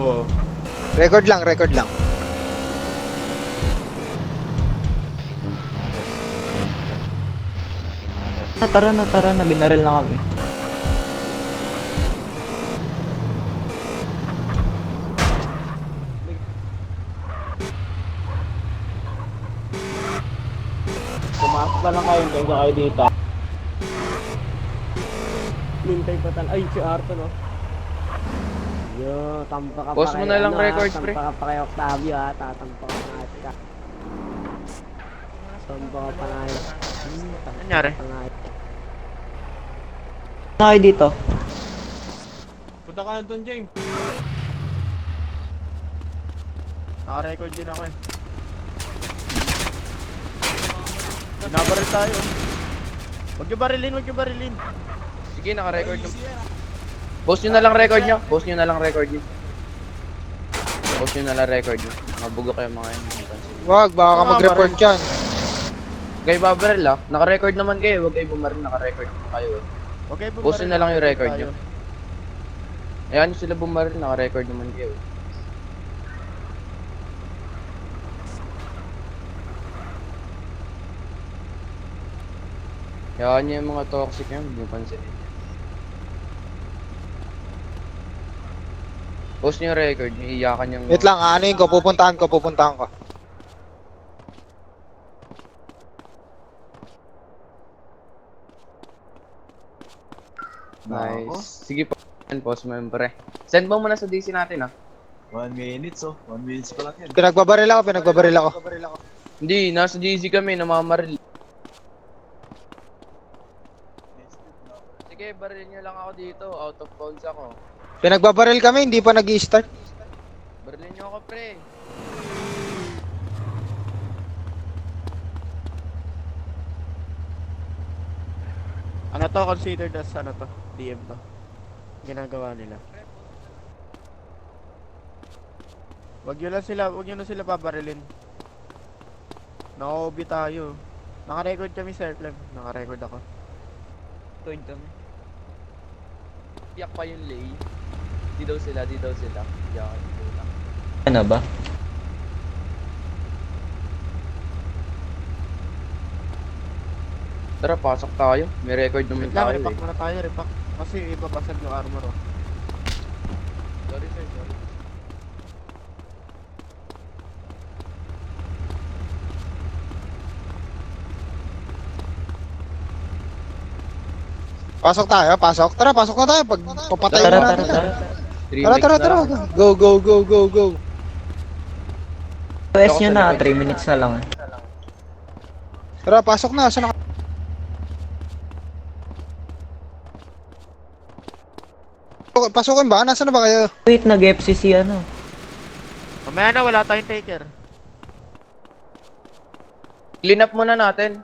Oo. Record lang, record lang. Tara na, binaril na kami. Pumasok pa lang kayo, kaysa kayo dito. Lintay pa tal. Ay, si Arthur, no? Yo, tampa ka Post pa mo kay, na lang ano, record, pre. tampa ka pa kay Octavio, ha? Tatampa ka na ka. Tampa ka pa na yun. Nangyari? Na kayo dito. Punta ka na doon, James. Naka-record din ako eh. Binabaril tayo. Huwag niyo barilin, huwag niyo barilin. Sige, naka-record nyo. Post nyo na lang record nyo. Post nyo na lang record nyo. Post nyo na lang record nyo. Mabugo kayo mga yun. Wag, baka ka mag-report yan. Kayo babaril ah. Naka-record naman kayo. Huwag kayo bumaril. Naka-record kayo eh. Okay, Post nyo na lang yung record nyo. Ayan nyo sila bumaril. Naka-record naman kayo eh. Kaya nyo yung mga toxic yun. Hindi nyo pansinin. Post nyo yung record nyo. Iiyakan yung... Wait lang, aanuin ko, pupuntahan ko. Nice. Sige po. Post mo yung pre. Send mo muna sa DC natin ah. 1 minutes oh. 1 minutes pa lang yan. Pinagbabaril ako. Hindi, nasa DC kami. Namamaril. Sige, baril nyo lang ako dito. Out of bounds ako. Pinagbabaril kami, hindi pa nag-i-start. Barilin nyo ako pre. Ano to, considered as ano to? DM to. Ginagawa nila. Huwag nyo na sila babarilin. Naka-OB tayo. Naka-record kami, Sir Clem. Naka-record ako. Point kami. Tiyak pa yung lay. Di daw sila. Tiyak sila. Ano ba? Tara, pasok tayo. May record naman Wait lang, tayo repack eh. muna tayo, repack. Kasi ibabasag yung armor oh. Sorry sir, sorry. Pasok tayo, pasok. Tara, pasok na tayo. Pag papatay Tara, na tara, natin. tara. 3 Tara, weeks tara, na tara. lang. Go. US nyo na, 3 minutes na lang. Tara, pasok na. Saan na? Pasukin ba? Nasaan na ba kayo? Wait, nag-FCC ano. Mamaya na, wala tayong taker. Clean up muna natin.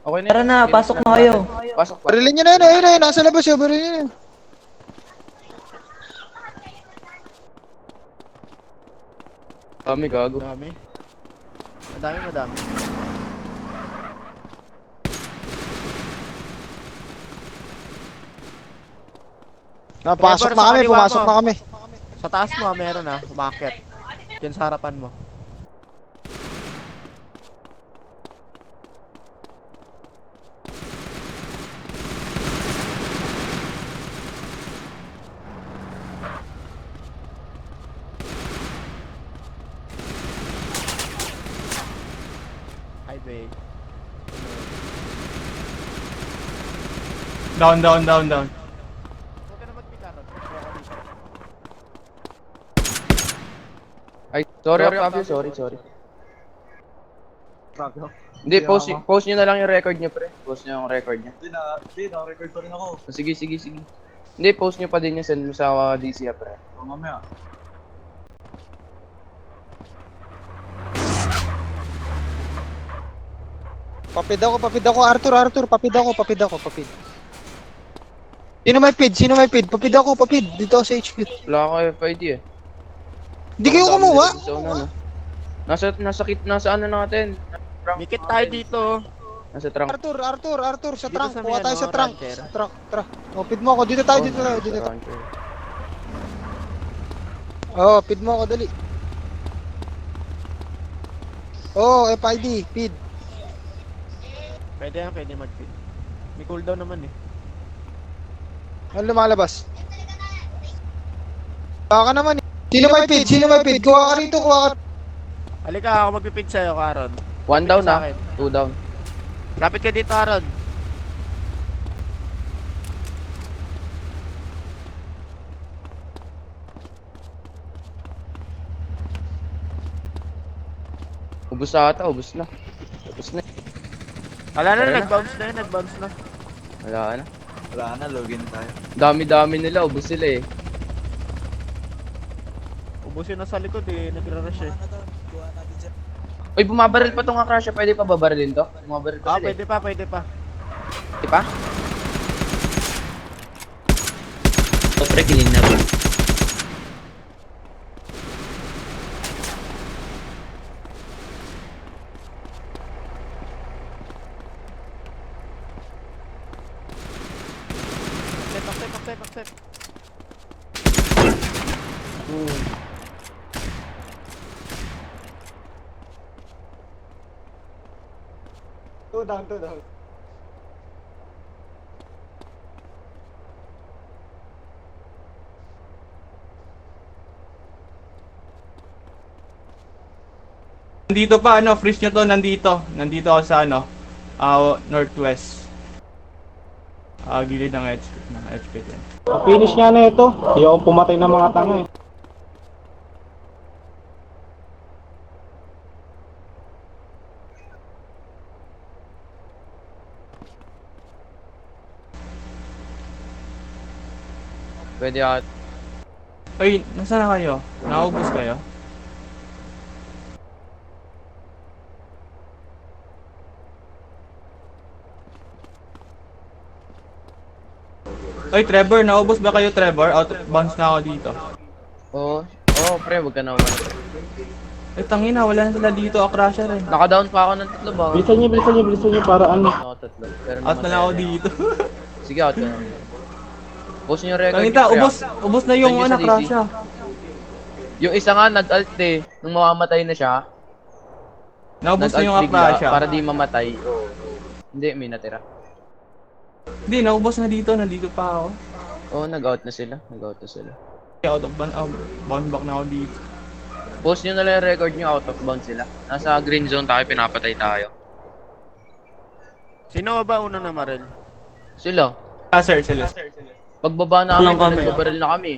Okay na. Tara yun. na, Clean up pasok na natin. kayo. Pasok. Barilin nyo na yun, ayun. Nasa labas yun, barilin nyo yun. Kami gago. Madami. Madami. Napasok Trevor, na sa kami, kaliwa pumasok mo. na kami. Sa taas mo, meron umakyat. Yan sa harapan mo. Highway. Down. Huwag ka na magpikarot. Ay, sorry Octavio, sorry. Hindi, post nyo na lang yung record nyo pre. Post nyo yung record nyo. Hindi na, record pa rin ako. Sige. Hindi, post nyo pa din yung send mo sa DC pre. O mamaya. Papid ako. Arthur, papid ako. Sino may feed? Papid ako. Dito ako sa HQ. Wala ako FID eh. Hindi kayo kumuha. Nasa ano natin? Mikit tayo dito. Nasa trunk. Arthur, sa Dito trunk. sa Kuha may tayo ano, sa trunk. rancher. Tara. Papid mo ako. Dito tayo. Sa rancher. Oo, feed mo ako, dali. Oo, FID, feed. Pwede mag-feed. May cooldown naman eh. Ano lumalabas? Baka naman eh. Sino may feed? Sino may feed? Kuha ka rito, kuha ka. Halika, ako mag-feed sa'yo, Karon. 1 down Lapit ka sa na. akin. 2 down. Lapit ka dito, Karon. Ubus na ata, ubus na. Ubus na. Wala na, Tara na. nag-bounce na yun, nag-bounce na. Wala na. Wala na, login na tayo. Dami-dami nila, ubus sila eh. Ubusin na sa likod eh, nag-rush eh. Uy, bumabaril pa tong Akrasya. Pwede pa babarilin to? Bumabaril pa Ah, sila eh. pwede pa, pwede pa. Di pa? So, pre, kiling na ba? Accept. Two down. Nandito pa ano, freeze nyo to, nandito ako sa ano, northwest. Gilid ng HP din. Finish nga na ito. Hindi ako pumatay ng mga tanga eh. Pwede at. Ay, nasaan na kayo? Naubos kayo? Ay, Trevor, naubos ba kayo, Trevor? Out of bounds na ako dito. Oo. Pre, wag ka na umano. Ay, tangina, wala na sila dito, Akrasya rin. Naka-down pa ako ng tatlo ba? Bilisan niyo para ano. Ako tatlo. Pero Out na lang ako dito. Sige, out ka na. Post nyo yung record. Tangina, pre, ubos na yung Thank you ano, sa DC. Akrasya. Yung isa nga nag-alt eh. Nung mamamatay na siya. Naubos na yung nag-alt bigla Akrasya. para di mamatay. Hindi, may natira. Hindi, naubos na dito, nandito pa ako. Oo, nag-out na sila. Out of bound back na ako dito. Post nyo na lang yung record nyo, out of bounds sila. Nasa green zone tayo, pinapatay tayo. Sino ba una na Marel? Sila. Sir, sila. Pagbaba namin, Walang kami. nagbabaril na kami.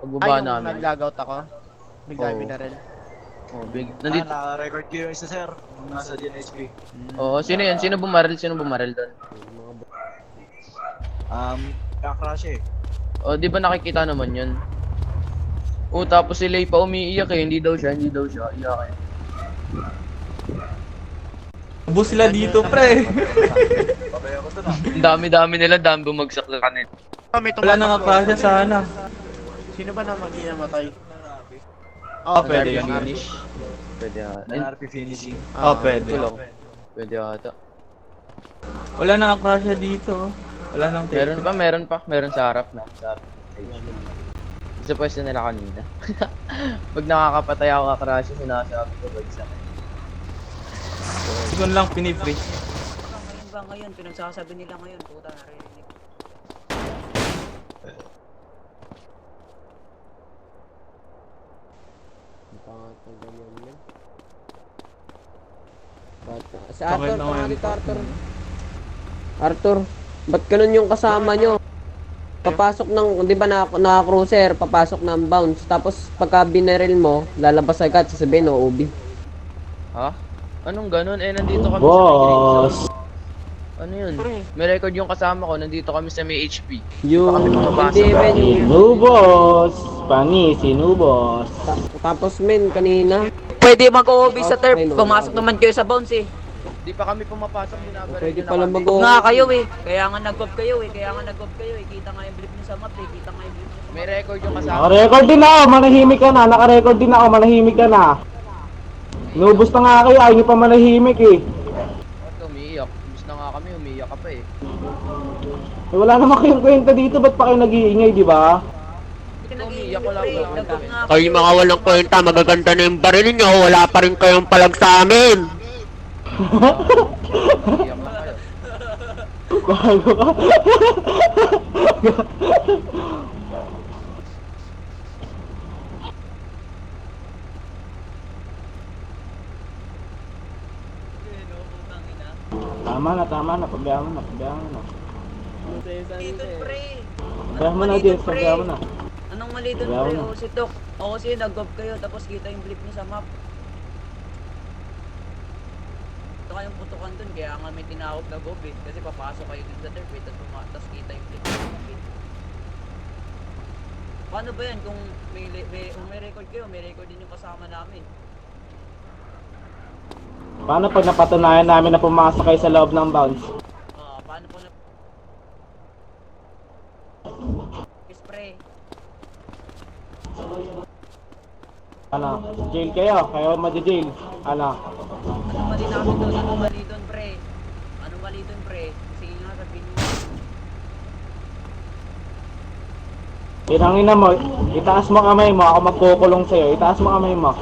Pagbaba Ay, yung namin. nag-logout ako. Bigla Oo. binarel. Oh, big. Nandito. Naka-record ko yung isa, sir. Yung nasa GNHP. Oo, sino yun? Sino bumaril doon? Kakrasya eh. O, di ba nakikita naman yun? O, tapos si Lay pa umiiyak eh. Hindi daw siya. Iyak eh. Ubos sila dito, pre. Babay ako to na. Ang dami-dami nila, dami bumagsak na kanil. Oh, may Wala nang Akrasya sana. Sino ba na mag-iamatay? Oh, pwede yun. Finish. Pwede ata. NRP finishing. Oh, pwede. Tulong. Pwede ata. Wala nang Akrasya dito. Wala nang take. Meron pa. Meron sa harap na. Sa harap. Sa pwesto nila kanina. Pag nakakapatay ako kakrasya, sinasabi ko bagsak. Doon lang pinipre. Ngayon, pinagsasabi nila ngayon, puta narinig. Si Arthur, Okay na tama ngayon. dito Arthur, ba't ganun yung kasama nyo? Papasok ng, di ba naka-cruiser, papasok ng bounce. Tapos pagka binaril mo, lalabas agad, sasabihin, OB. Ha? Anong ganun? Eh, nandito kami Boss. sa may green zone. Ano yun? May record yung kasama ko, nandito kami sa may HP. Yung, Baka may pumapasok. hindi men, yung, Sinubos. Sinubos. tapos men, kanina. Pwede mag-OB sa turf, Ay, no. pumasok naman kayo sa bounce eh. Di pa kami pumapasok, binabaril Pwede nyo na pala kami. mag-OB. Nga kayo eh, kaya nga nag-OB kayo eh, Kita nga yung blip niyo sa map eh, kita nga yung blip niyo sa May map. record yung kasama. Naka-record din ako. Manahimik ka na. Naka-record din ako. Manahimik ka na. Nubos na nga kayo. Ayaw nyo pa manahimik eh. Ba't umiiyak? Gusto na nga kami, umiiyak ka pa eh. Wala naman kayong kwenta dito. Ba't pa kayo nag-iingay, di ba? Ba't ka umiiyak? ako lang. pre, nag-off nga Kayo yung mga walang kwenta, magaganda na yung baril nyo, wala pa rin kayong palag sa amin. Iyak lang kayo. Gago ka. Tama na, pabayaan mo na. Dito, pre. Pabayaan mo na, James, pabayaan mo na. Anong mali dun, Wala pre? na. O si Tok. O kasi nag-off kayo, tapos kita yung blip niyo sa map. Ito kayong putukan dun, kaya nga may tinawag na gob eh. Kasi papasok kayo dun sa turf eh, tapos kita yung blip niyo sa map eh. Paano ba yan kung may record kayo, may record din yung kasama namin? Paano pag napatunayan namin na pumasok kayo sa loob ng bounce? Paano po na... Spray. Ano, jail kayo madi-jail. Ano? Ano mali namin doon? Ano mali doon, pre? Ano mali doon, pre? Sige nga, sabihin mo. Tinangin na mo, itaas mo kamay mo, ako magkukulong sa'yo. Itaas mo kamay mo.